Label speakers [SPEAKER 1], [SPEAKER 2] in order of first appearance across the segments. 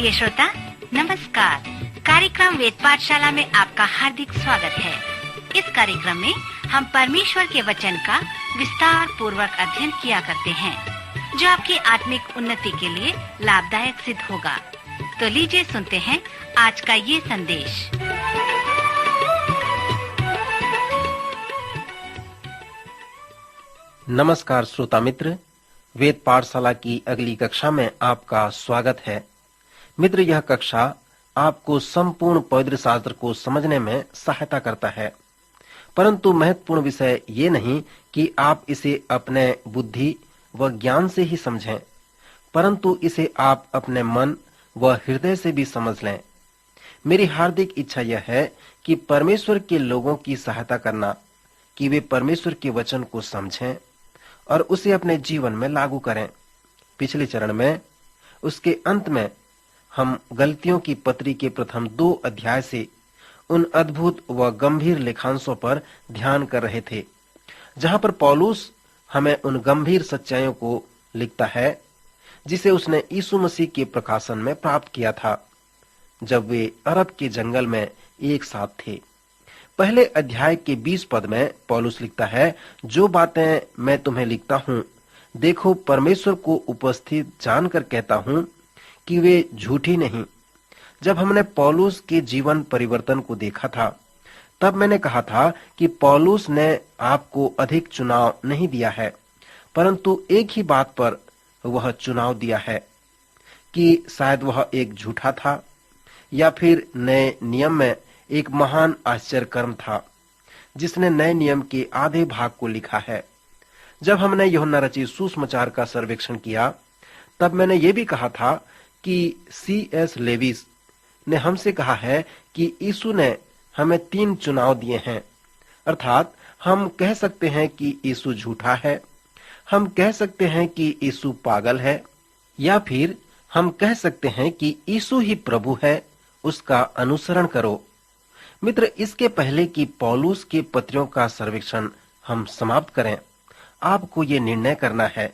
[SPEAKER 1] प्रिय श्रोता, नमस्कार। कार्यक्रम वेद पाठशाला में आपका हार्दिक स्वागत है। इस कार्यक्रम में हम परमेश्वर के वचन का विस्तार पूर्वक अध्ययन किया करते हैं, जो आपकी आत्मिक उन्नति के लिए लाभदायक सिद्ध होगा। तो लीजिए सुनते हैं आज का ये संदेश।
[SPEAKER 2] नमस्कार श्रोता मित्र, वेद पाठशाला की अगली कक्षा में आपका स्वागत है। मित्र, यह कक्षा आपको संपूर्ण पवित्र शास्त्र को समझने में सहायता करता है, परंतु महत्वपूर्ण विषय ये नहीं कि आप इसे अपने बुद्धि व ज्ञान से ही समझें, परंतु इसे आप अपने मन व हृदय से भी समझ लें। मेरी हार्दिक इच्छा यह है कि परमेश्वर के लोगों की सहायता करना, कि वे परमेश्वर के वचन को समझें और उसे अपने जीवन में लागू करें। पिछले चरण में, उसके अंत में, हम गलतियों की पत्री के प्रथम 2 अध्याय से उन अद्भुत व गंभीर लेखांशों पर ध्यान कर रहे थे, जहां पर पौलुस हमें उन गंभीर सच्चाइयों को लिखता है जिसे उसने यीशु मसीह के प्रकाशन में प्राप्त किया था, जब वे अरब के जंगल में एक साथ थे। पहले अध्याय के 20 पद में पौलुस लिखता है, जो बातें मैं तुम्हें लिखता हूं, देखो परमेश्वर को उपस्थित जानकर कहता हूं कि वे झूठी नहीं। जब हमने पौलुस के जीवन परिवर्तन को देखा था, तब मैंने कहा था कि पौलुस ने आपको अधिक चुनाव नहीं दिया है, परंतु एक ही बात पर वह चुनाव दिया है कि शायद वह एक झूठा था या फिर नए नियम में एक महान आश्चर्य कर्म था जिसने नए नियम के आधे भाग को लिखा है। जब हमने यूहन्ना रचित सुसमाचार का सर्वेक्षण किया, तब मैंने ये भी कहा था कि C.S. लेविस ने हमसे कहा है कि यीशु ने हमें 3 चुनाव दिए हैं। अर्थात हम कह सकते हैं कि यीशु झूठा है, हम कह सकते हैं कि यीशु पागल है, या फिर हम कह सकते हैं कि यीशु ही प्रभु है, उसका अनुसरण करो। मित्र, इसके पहले कि पौलुस के पत्रों का सर्वेक्षण हम समाप्त करें, आपको ये निर्णय करना है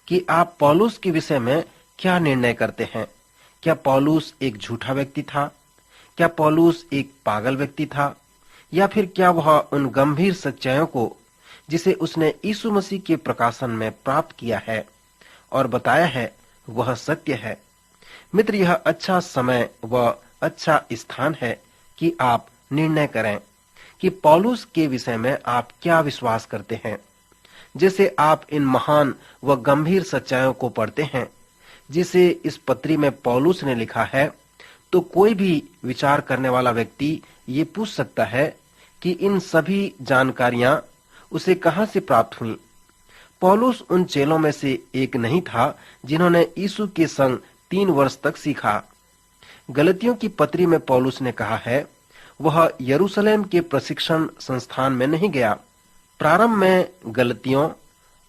[SPEAKER 2] कि आप पौलुस के विषय में क्या निर्णय करते हैं। क्या पौलुस एक झूठा व्यक्ति था? क्या पौलुस एक पागल व्यक्ति था? या फिर क्या वह उन गंभीर सच्चाइयों को जिसे उसने यीशु मसीह के प्रकाशन में प्राप्त किया है और बताया है, वह सत्य है? मित्र, यह अच्छा समय व अच्छा स्थान है कि आप निर्णय करें कि पौलुस के विषय में आप क्या विश्वास करते हैं। जैसे आप इन महान व गंभीर सच्चाइयों को पढ़ते हैं जिसे इस पत्री में पौलुस ने लिखा है, तो कोई भी विचार करने वाला व्यक्ति ये पूछ सकता है कि इन सभी जानकारियां उसे कहां से प्राप्त हुई। पौलुस उन चेलों में से एक नहीं था जिन्होंने यीशु के संग 3 वर्ष तक सीखा। गलतियों की पत्री में पौलुस ने कहा है, वह यरूशलेम के प्रशिक्षण संस्थान में नहीं गया। प्रारंभ में गलतियों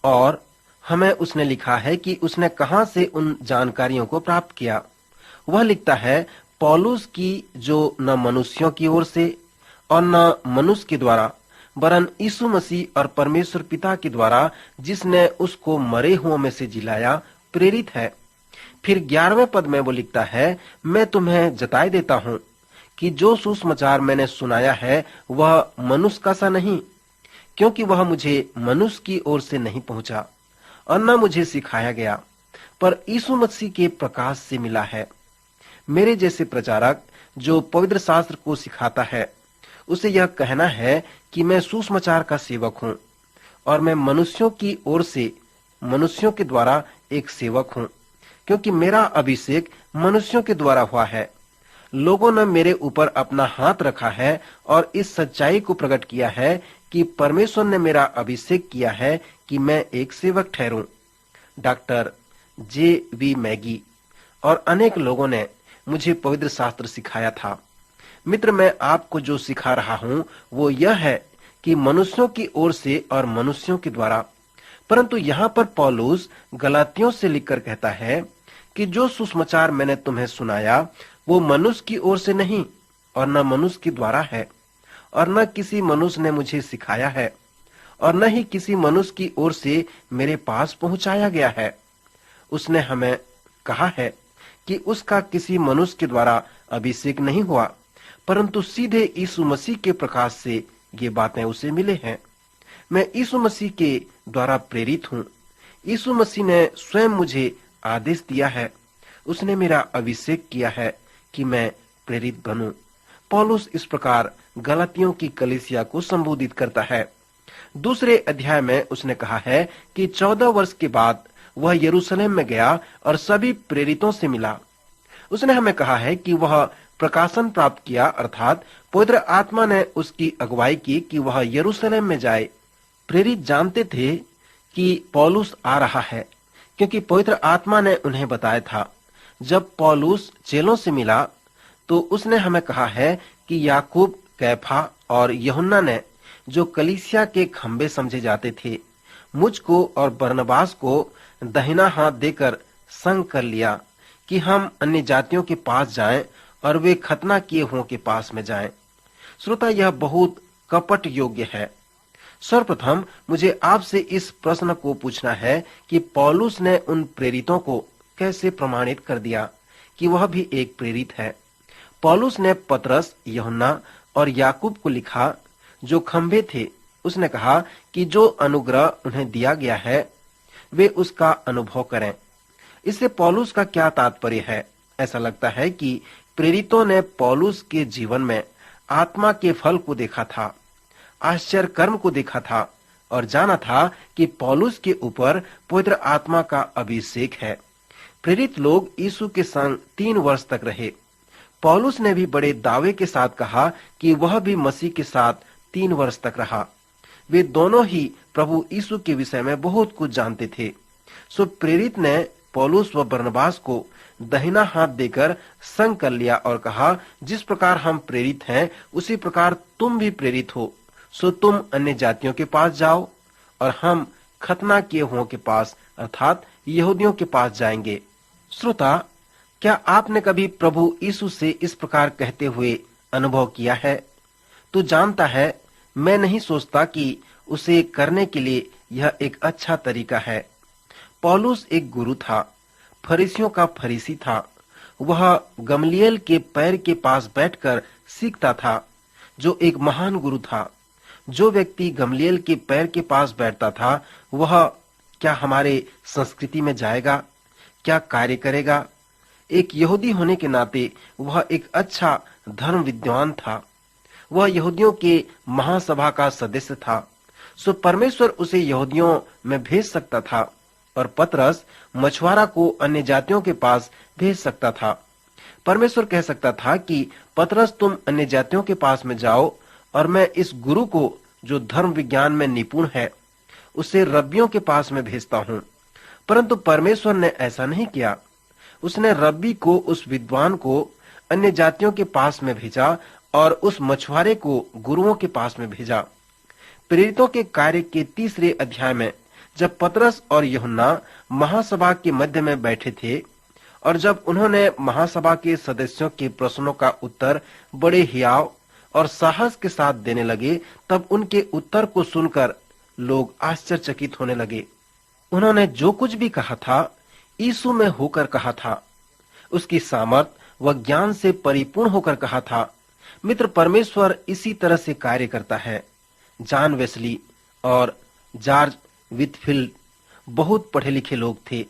[SPEAKER 2] और हमें उसने लिखा है कि उसने कहां से उन जानकारियों को प्राप्त किया। वह लिखता है, पौलुस की जो न मनुष्यों की ओर से और न मनुष्य के द्वारा, वरन यीशु मसीह और परमेश्वर पिता के द्वारा, जिसने उसको मरे हुओं में से जिलाया, प्रेरित है। फिर 11वें पद में वो लिखता है, मैं तुम्हें जताए देता हूं कि जो सुसमाचार मैंने सुनाया है वह मनुष्य का सा नहीं, क्योंकि वह मुझे मनुष्य की ओर से नहीं पहुंचा और न मुझे सिखाया गया, पर यीशु मसीह के प्रकाश से मिला है। मेरे जैसे प्रचारक जो पवित्र शास्त्र को सिखाता है, उसे यह कहना है कि मैं सुसमाचार का सेवक हूं और मैं मनुष्यों की ओर से, मनुष्यों के द्वारा एक सेवक हूं, क्योंकि मेरा अभिषेक मनुष्यों के द्वारा हुआ है। लोगों ने मेरे ऊपर अपना हाथ रखा है और इस सच्चाई को प्रकट किया है कि परमेश्वर ने मेरा अभिषेक किया है कि मैं एक सेवक ठहरूं। Doctor J.V. मैगी और अनेक लोगों ने मुझे पवित्र शास्त्र सिखाया था। मित्र, मैं आपको जो सिखा रहा हूं वो यह है कि मनुष्यों की ओर से और मनुष्यों के द्वारा। परंतु यहाँ पर पौलुस गलातियों से लिखकर कहता है कि जो सुसमाचार मैंने तुम्हें सुनाया वो मनुष्य की ओर से नहीं और न मनुष्य के द्वारा है, और न किसी मनुष्य ने मुझे सिखाया है, और न ही किसी मनुष्य की ओर से मेरे पास पहुंचाया गया है। उसने हमें कहा है कि उसका किसी मनुष्य के द्वारा अभिषेक नहीं हुआ, परंतु सीधे यीशु मसीह के प्रकाश से ये बातें उसे मिले हैं। मैं यीशु मसीह के द्वारा प्रेरित हूँ। यीशु मसीह ने स्वयं मुझे आदेश दिया है, उसने मेरा अभिषेक किया है कि मैं प्रेरित बनूं। पौलुस इस प्रकार गलातियों की कलीसिया को संबोधित करता है। दूसरे अध्याय में उसने कहा है कि 14 वर्ष के बाद वह यरूशलेम में गया और सभी प्रेरितों से मिला। उसने हमें कहा है कि वह प्रकाशन प्राप्त किया, अर्थात पवित्र आत्मा ने उसकी अगुवाई की कि वह यरूशलेम में जाए। प्रेरित जानते थे कि पौलुस आ रहा है, क्योंकि पवित्र आत्मा ने उन्हें बताया था। जब पौलुस चेलों से मिला तो उसने हमें कहा है कि याकूब, कैफा और यूहन्ना ने, जो कलीसिया के खंबे समझे जाते थे, मुझको और बरनबास को दाहिना हाथ देकर संग कर लिया कि हम अन्य जातियों के पास जाएं और वे खतना किए हुओं के पास में जाएं। श्रोता, यह बहुत कपट योग्य है। सर्वप्रथम मुझे आपसे इस प्रश्न को पूछना है कि पौलुस ने उन प्रेरितों को कैसे प्रमाणित कर दिया कि वह भी एक प्रेरित है। पौलुस ने पतरस, यूहन्ना और याकूब को लिखा, जो खंबे थे। उसने कहा कि जो अनुग्रह उन्हें दिया गया है वे उसका अनुभव करें। इससे पौलुस का क्या तात्पर्य है? ऐसा लगता है कि प्रेरितों ने पौलुस के जीवन में आत्मा के फल को देखा था, आश्चर्य कर्म को देखा था और जाना था कि पौलुस के ऊपर पवित्र आत्मा का अभिषेक है। प्रेरित लोग यीशु के संग 3 वर्ष तक रहे। पौलुस ने भी बड़े दावे के साथ कहा कि वह भी मसीह के साथ 3 वर्ष तक रहा। वे दोनों ही प्रभु यीशु के विषय में बहुत कुछ जानते थे। सो प्रेरित ने पौलुस व बरनबास को दाहिना हाथ देकर संग कर लिया और कहा, जिस प्रकार हम प्रेरित हैं उसी प्रकार तुम भी प्रेरित हो। सो तुम अन्य जातियों के पास जाओ और हम खतना किए हुओं के पास, अर्थात यहूदियों के पास जाएंगे। श्रोता, क्या आपने कभी प्रभु यीशु से इस प्रकार कहते हुए अनुभव किया है? तू जानता है, मैं नहीं सोचता कि उसे करने के लिए यह एक अच्छा तरीका है। पौलुस एक गुरु था, फरीसियों का फरीसी था। वह गमलीएल के पैर के पास बैठकर सीखता था, जो एक महान गुरु था। जो व्यक्ति गमलीएल के पैर के पास बैठता था, वह क्या हमारे संस्कृति में जाएगा? क्या कार्य करेगा? एक यहूदी होने के नाते वह एक अच्छा धर्म विद्वान था। वह यहूदियों के महासभा का सदस्य था। सो परमेश्वर उसे यहूदियों में भेज सकता था और पतरस मछुआरा को अन्य जातियों के पास भेज सकता था। परमेश्वर कह सकता था कि पतरस, तुम अन्य जातियों के पास में जाओ और मैं इस गुरु को, जो धर्म विज्ञान में निपुण है, उसे रब्बियों के पास में भेजता हूँ। परंतु परमेश्वर ने ऐसा नहीं किया। उसने रब्बी को, उस विद्वान को अन्य जातियों के पास में भेजा और उस मछुआरे को गुरुओं के पास में भेजा। प्रेरितों के कार्य के 3 अध्याय में जब पतरस और यूहन्ना महासभा के मध्य में बैठे थे और जब उन्होंने महासभा के सदस्यों के प्रश्नों का उत्तर बड़े हियाव और साहस के साथ देने लगे, तब उनके उत्तर को सुनकर लोग आश्चर्यचकित होने लगे। उन्होंने जो कुछ भी कहा था, यीशु में होकर कहा था, उसकी सामर्थ व ज्ञान से परिपूर्ण होकर कहा था। मित्र, परमेश्वर इसी तरह से कार्य करता है। जॉन वेस्ली और जॉर्ज विथफील्ड बहुत पढ़े लिखे लोग थे,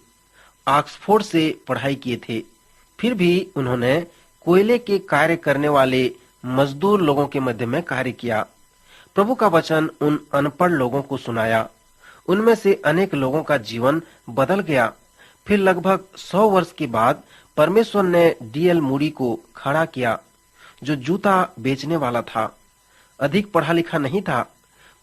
[SPEAKER 2] ऑक्सफोर्ड से पढ़ाई किए थे, फिर भी उन्होंने कोयले के कार्य करने वाले मजदूर लोगों के मध्य में कार्य किया। प्रभु का वचन उन अनपढ़ लोगों को सुनाया। उनमें से अनेक लोगों का जीवन बदल गया। फिर लगभग 100 वर्ष के बाद परमेश्वर ने D.L. मूडी को खड़ा किया, जो जूता बेचने वाला था, अधिक पढ़ा लिखा नहीं था।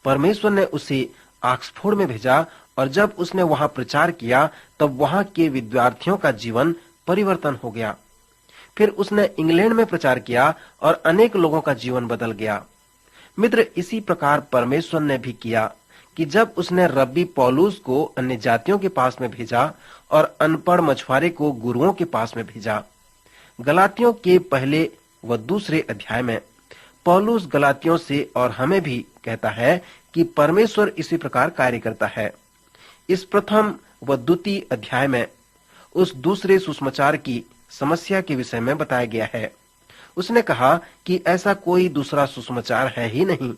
[SPEAKER 2] परमेश्वर ने उसे ऑक्सफोर्ड में भेजा और जब उसने वहां प्रचार किया, तब वहां के विद्यार्थियों का जीवन परिवर्तन हो गया। फिर उसने इंग्लैंड में प्रचार किया और अनेक लोगों का जीवन बदल गया। मित्र, इसी प्रकार परमेश्वर ने भी किया कि जब उसने रब्बी पौलुस को अन्य जातियों के पास में भेजा और अनपढ़ मछुआरे को गुरुओं के पास में भेजा। गलातियों के 1 व 2 अध्याय में पौलुस गलातियों से और हमें भी कहता है कि परमेश्वर इसी प्रकार कार्य करता है। इस 1 व 2 अध्याय में उस दूसरे सुसमाचार की समस्या के विषय में बताया गया है। उसने कहा कि ऐसा कोई दूसरा सुसमाचार है ही नहीं।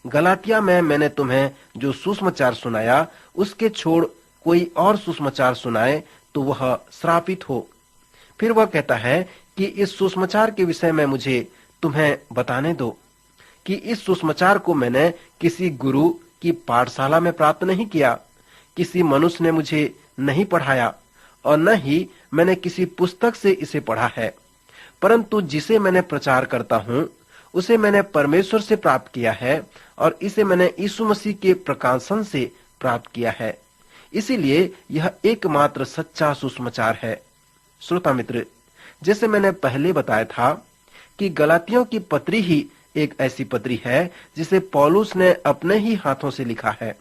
[SPEAKER 2] गलातिया में मैंने तुम्हें जो सुसमाचार सुनाया उसके छोड़ कोई और सुसमाचार सुनाए तो वह श्रापित हो। फिर वह कहता है कि इस सुसमाचार के विषय में मुझे तुम्हें बताने दो कि इस सुसमाचार को मैंने किसी गुरु की पाठशाला में प्राप्त नहीं किया, किसी मनुष्य ने मुझे नहीं पढ़ाया और न ही मैंने किसी पुस्तक से इसे पढ़ा है, परंतु जिसे मैंने प्रचार करता हूँ उसे मैंने परमेश्वर से प्राप्त किया है और इसे मैंने यीशु मसीह के प्रकाशन से प्राप्त किया है। इसीलिए यह एकमात्र सच्चा सुसमाचार है। श्रोता मित्र, जैसे मैंने पहले बताया था कि गलातियों की पत्री ही एक ऐसी पत्री है जिसे पौलुस ने अपने ही हाथों से लिखा है,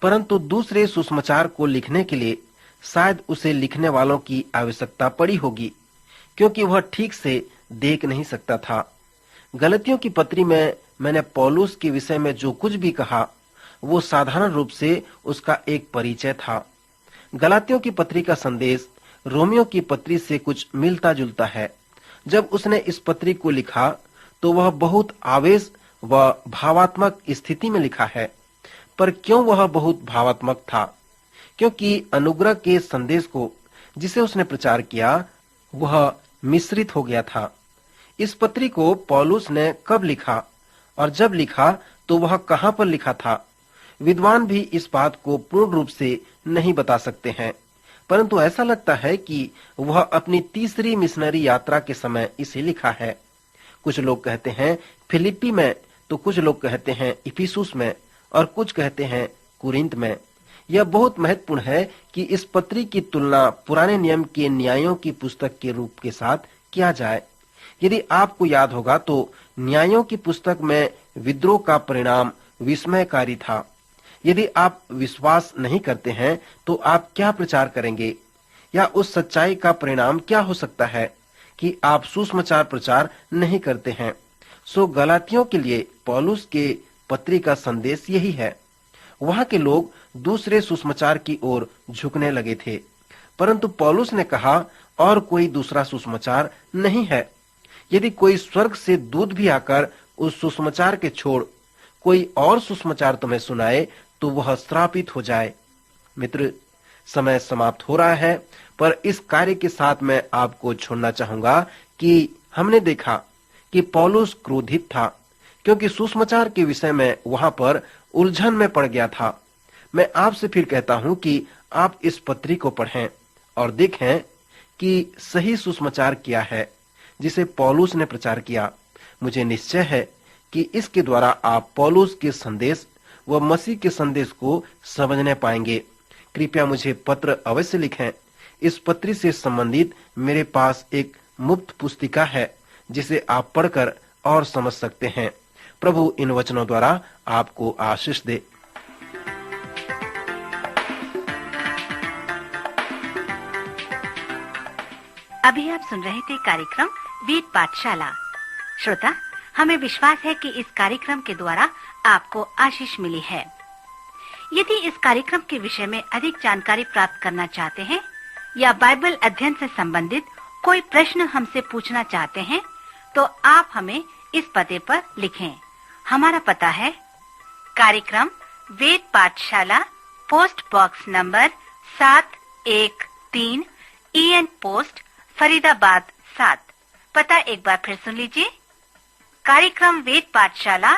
[SPEAKER 2] परंतु दूसरे सुसमाचार को लिखने के लिए शायद उसे लिखने वालों की आवश्यकता पड़ी होगी, क्योंकि वह ठीक से देख नहीं सकता था। गलातियों की पत्री में मैंने पौलुस के विषय में जो कुछ भी कहा वो साधारण रूप से उसका एक परिचय था। गलातियों की पत्री का संदेश रोमियो की पत्री से कुछ मिलता जुलता है। जब उसने इस पत्री को लिखा तो वह बहुत आवेश व भावात्मक स्थिति में लिखा है। पर क्यों वह बहुत भावात्मक था? क्योंकि अनुग्रह के संदेश को जिसे उसने प्रचार किया वह मिश्रित हो गया था। इस पत्री को पौलुस ने कब लिखा और जब लिखा तो वह कहां पर लिखा था, विद्वान भी इस बात को पूर्ण रूप से नहीं बता सकते हैं, परंतु ऐसा लगता है कि वह अपनी तीसरी मिशनरी यात्रा के समय इसे लिखा है। कुछ लोग कहते हैं फिलिप्पी में, तो कुछ लोग कहते हैं इफिसुस में और कुछ कहते हैं कुरिन्थ में। यह बहुत महत्वपूर्ण है कि इस पत्री की तुलना पुराने नियम के न्यायों की पुस्तक के रूप के साथ किया जाए। यदि आपको याद होगा तो न्यायों की पुस्तक में विद्रोह का परिणाम विस्मयकारी था। यदि आप विश्वास नहीं करते हैं तो आप क्या प्रचार करेंगे, या उस सच्चाई का परिणाम क्या हो सकता है कि आप सुसमाचार प्रचार नहीं करते हैं। सो गलातियों के लिए पौलुस के पत्री का संदेश यही है। वहां के लोग दूसरे सुसमाचार की ओर झुकने लगे थे, परंतु पौलुस ने कहा और कोई दूसरा सुसमाचार नहीं है। यदि कोई स्वर्ग से दूत भी आकर उस सुसमाचार के छोड़ कोई और सुसमाचार तुम्हें सुनाए तो वह श्रापित हो जाए। मित्र, समय समाप्त हो रहा है, पर इस कार्य के साथ मैं आपको छोड़ना चाहूंगा कि हमने देखा कि पौलुस क्रोधित था क्योंकि सुसमाचार के विषय में वहां पर उलझन में पड़ गया था। मैं आपसे फिर कहता हूं कि आप इस पत्री को पढ़ें और देखें कि सही सुसमाचार क्या है जिसे पौलुस ने प्रचार किया। मुझे निश्चय है कि इसके द्वारा आप पौलुस के संदेश व मसीह के संदेश को समझने पाएंगे। कृपया मुझे पत्र अवश्य लिखें। इस पत्री से संबंधित मेरे पास एक मुफ्त पुस्तिका है जिसे आप पढ़कर और समझ सकते हैं। प्रभु इन वचनों द्वारा आपको आशीष दे।
[SPEAKER 1] अभी आप सुन रहे थे कार्यक्रम वेद पाठशाला। श्रोता, हमें विश्वास है कि इस कार्यक्रम के द्वारा आपको आशीष मिली है। यदि इस कार्यक्रम के विषय में अधिक जानकारी प्राप्त करना चाहते हैं या बाइबल अध्ययन से संबंधित कोई प्रश्न हमसे पूछना चाहते हैं, तो आप हमें इस पते पर लिखें। हमारा पता है कार्यक्रम वेद पाठशाला, post box number 713, EN post, Faridabad 7। पता एक बार फिर सुन लीजिए। कार्यक्रम वेद पाठशाला,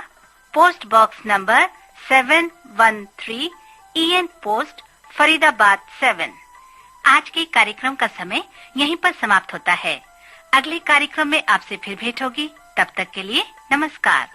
[SPEAKER 1] post box number 713, EN post, Faridabad 7। आज के कार्यक्रम का समय यहीं पर समाप्त होता है। अगले कार्यक्रम में आपसे फिर भेंट होगी। तब तक के लिए नमस्कार।